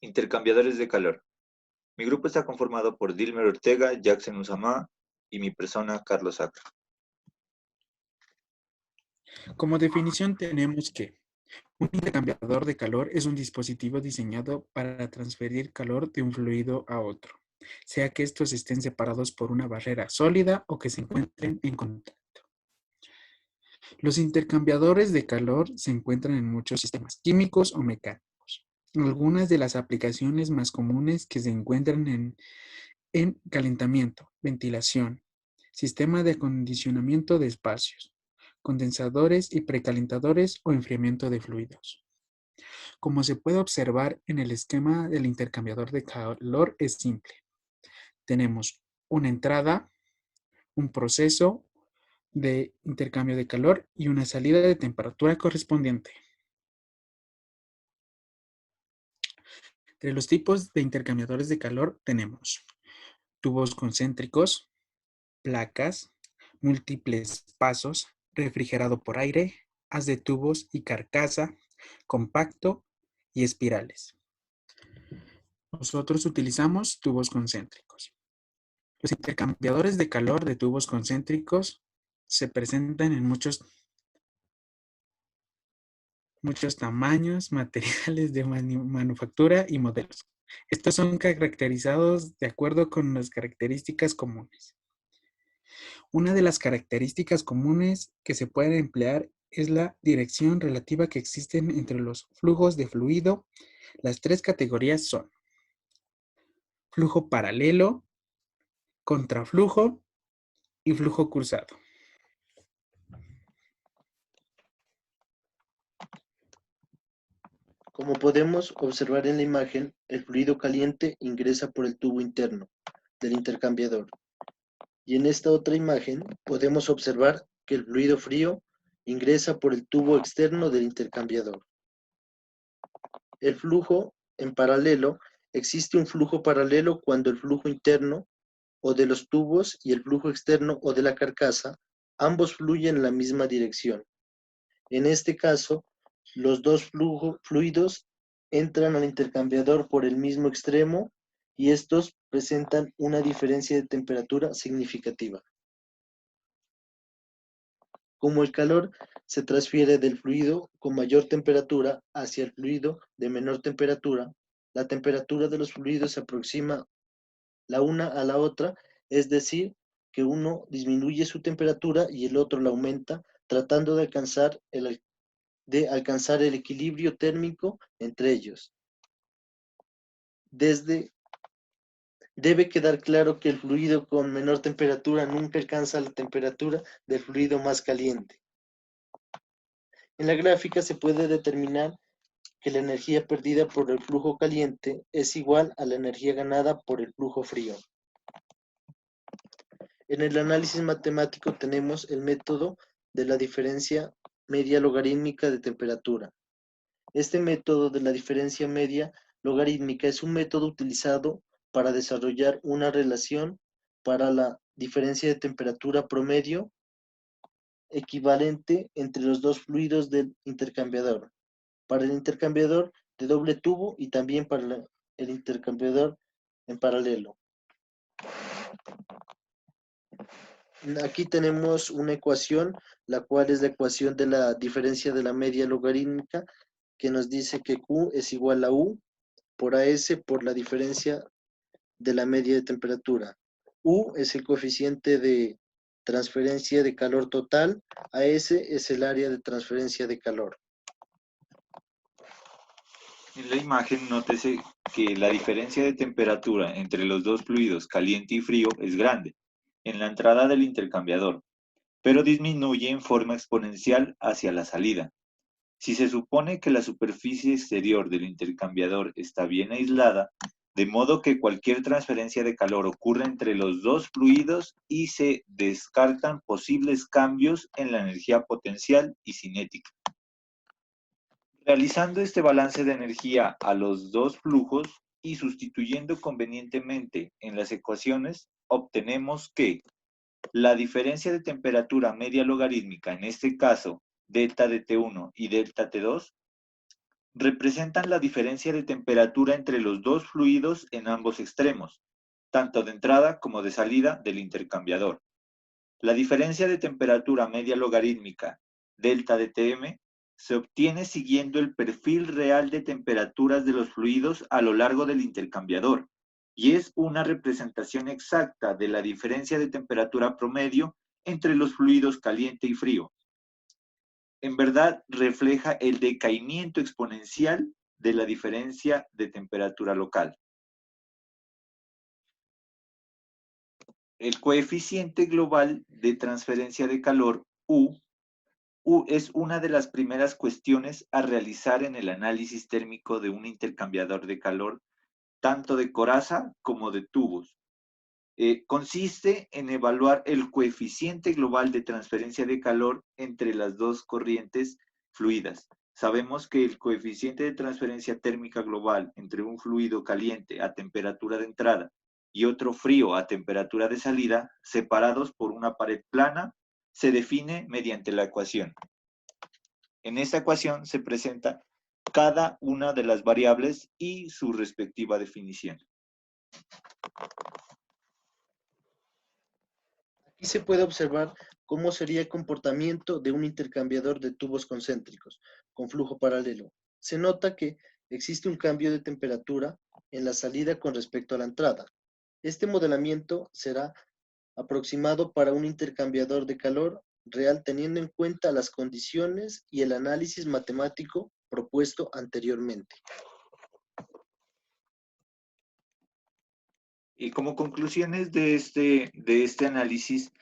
Intercambiadores de calor. Mi grupo está conformado por Dilmer Ortega, Jackson Usamá y mi persona, Carlos Acra. Como definición tenemos que un intercambiador de calor es un dispositivo diseñado para transferir calor de un fluido a otro, sea que estos estén separados por una barrera sólida o que se encuentren en contacto. Los intercambiadores de calor se encuentran en muchos sistemas químicos o mecánicos. Algunas de las aplicaciones más comunes que se encuentran en calentamiento, ventilación, sistema de acondicionamiento de espacios, condensadores y precalentadores o enfriamiento de fluidos. Como se puede observar en el esquema del intercambiador de calor es simple. Tenemos una entrada, un proceso de intercambio de calor y una salida de temperatura correspondiente. Entre los tipos de intercambiadores de calor tenemos tubos concéntricos, placas, múltiples pasos, refrigerado por aire, haz de tubos y carcasa, compacto y espirales. Nosotros utilizamos tubos concéntricos. Los intercambiadores de calor de tubos concéntricos se presentan en muchos tamaños, materiales de manufactura y modelos. Estos son caracterizados de acuerdo con las características comunes. Una de las características comunes que se pueden emplear es la dirección relativa que existen entre los flujos de fluido. Las tres categorías son flujo paralelo, contraflujo y flujo cruzado. Como podemos observar en la imagen, el fluido caliente ingresa por el tubo interno del intercambiador. Y en esta otra imagen podemos observar que el fluido frío ingresa por el tubo externo del intercambiador. El flujo en paralelo, existe un flujo paralelo cuando el flujo interno o de los tubos y el flujo externo o de la carcasa, ambos fluyen en la misma dirección. En este caso, los dos fluidos entran al intercambiador por el mismo extremo y estos presentan una diferencia de temperatura significativa. Como el calor se transfiere del fluido con mayor temperatura hacia el fluido de menor temperatura, la temperatura de los fluidos se aproxima la una a la otra, es decir, que uno disminuye su temperatura y el otro la aumenta, tratando de alcanzar el equilibrio térmico entre ellos. Debe quedar claro que el fluido con menor temperatura nunca alcanza la temperatura del fluido más caliente. En la gráfica se puede determinar que la energía perdida por el flujo caliente es igual a la energía ganada por el flujo frío. En el análisis matemático tenemos el método de la diferencia media logarítmica de temperatura. Este método de la diferencia media logarítmica es un método utilizado para desarrollar una relación para la diferencia de temperatura promedio equivalente entre los dos fluidos del intercambiador, para el intercambiador de doble tubo y también para el intercambiador en paralelo. Aquí tenemos una ecuación, la cual es la ecuación de la diferencia de la media logarítmica, que nos dice que Q es igual a U por AS por la diferencia de la media de temperatura. U es el coeficiente de transferencia de calor total, AS es el área de transferencia de calor. En la imagen nótese que la diferencia de temperatura entre los dos fluidos caliente y frío es grande en la entrada del intercambiador, pero disminuye en forma exponencial hacia la salida. Si se supone que la superficie exterior del intercambiador está bien aislada, de modo que cualquier transferencia de calor ocurre entre los dos fluidos y se descartan posibles cambios en la energía potencial y cinética. Realizando este balance de energía a los dos flujos y sustituyendo convenientemente en las ecuaciones, obtenemos que la diferencia de temperatura media logarítmica, en este caso delta de T1 y delta T2, representan la diferencia de temperatura entre los dos fluidos en ambos extremos, tanto de entrada como de salida del intercambiador. La diferencia de temperatura media logarítmica, delta de Tm, se obtiene siguiendo el perfil real de temperaturas de los fluidos a lo largo del intercambiador, y es una representación exacta de la diferencia de temperatura promedio entre los fluidos caliente y frío. En verdad, refleja el decaimiento exponencial de la diferencia de temperatura local. El coeficiente global de transferencia de calor, U, es una de las primeras cuestiones a realizar en el análisis térmico de un intercambiador de calor, tanto de coraza como de tubos. Consiste en evaluar el coeficiente global de transferencia de calor entre las dos corrientes fluidas. Sabemos que el coeficiente de transferencia térmica global entre un fluido caliente a temperatura de entrada y otro frío a temperatura de salida, separados por una pared plana, se define mediante la ecuación. En esta ecuación se presenta cada una de las variables y su respectiva definición. Aquí se puede observar cómo sería el comportamiento de un intercambiador de tubos concéntricos con flujo paralelo. Se nota que existe un cambio de temperatura en la salida con respecto a la entrada. Este modelamiento será aproximado para un intercambiador de calor real teniendo en cuenta las condiciones y el análisis matemático propuesto anteriormente. Y como conclusiones de este análisis,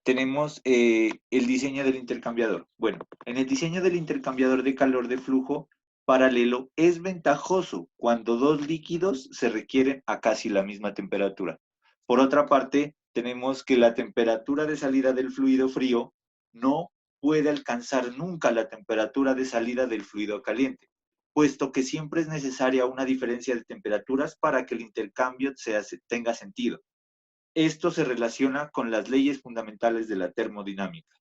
tenemos el diseño del intercambiador. Bueno, en el diseño del intercambiador de calor de flujo paralelo es ventajoso cuando dos líquidos se requieren a casi la misma temperatura. Por otra parte, tenemos que la temperatura de salida del fluido frío no puede alcanzar nunca la temperatura de salida del fluido caliente, puesto que siempre es necesaria una diferencia de temperaturas para que el intercambio tenga sentido. Esto se relaciona con las leyes fundamentales de la termodinámica.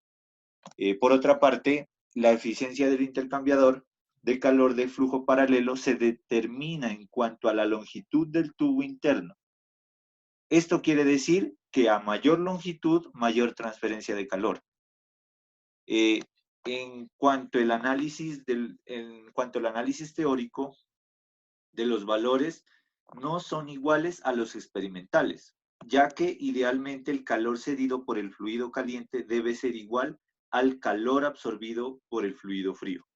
Por otra parte, la eficiencia del intercambiador de calor de flujo paralelo se determina en cuanto a la longitud del tubo interno. Esto quiere decir que a mayor longitud, mayor transferencia de calor. En cuanto al análisis teórico de los valores, no son iguales a los experimentales, ya que idealmente el calor cedido por el fluido caliente debe ser igual al calor absorbido por el fluido frío.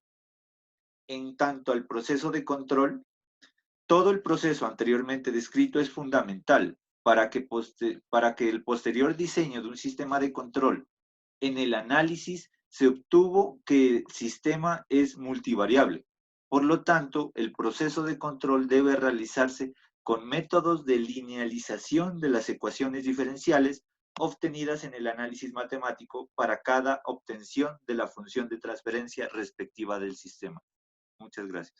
En tanto al proceso de control, todo el proceso anteriormente descrito es fundamental para que el posterior diseño de un sistema de control en el análisis se obtuvo que el sistema es multivariable. Por lo tanto, el proceso de control debe realizarse con métodos de linealización de las ecuaciones diferenciales obtenidas en el análisis matemático para cada obtención de la función de transferencia respectiva del sistema. Muchas gracias.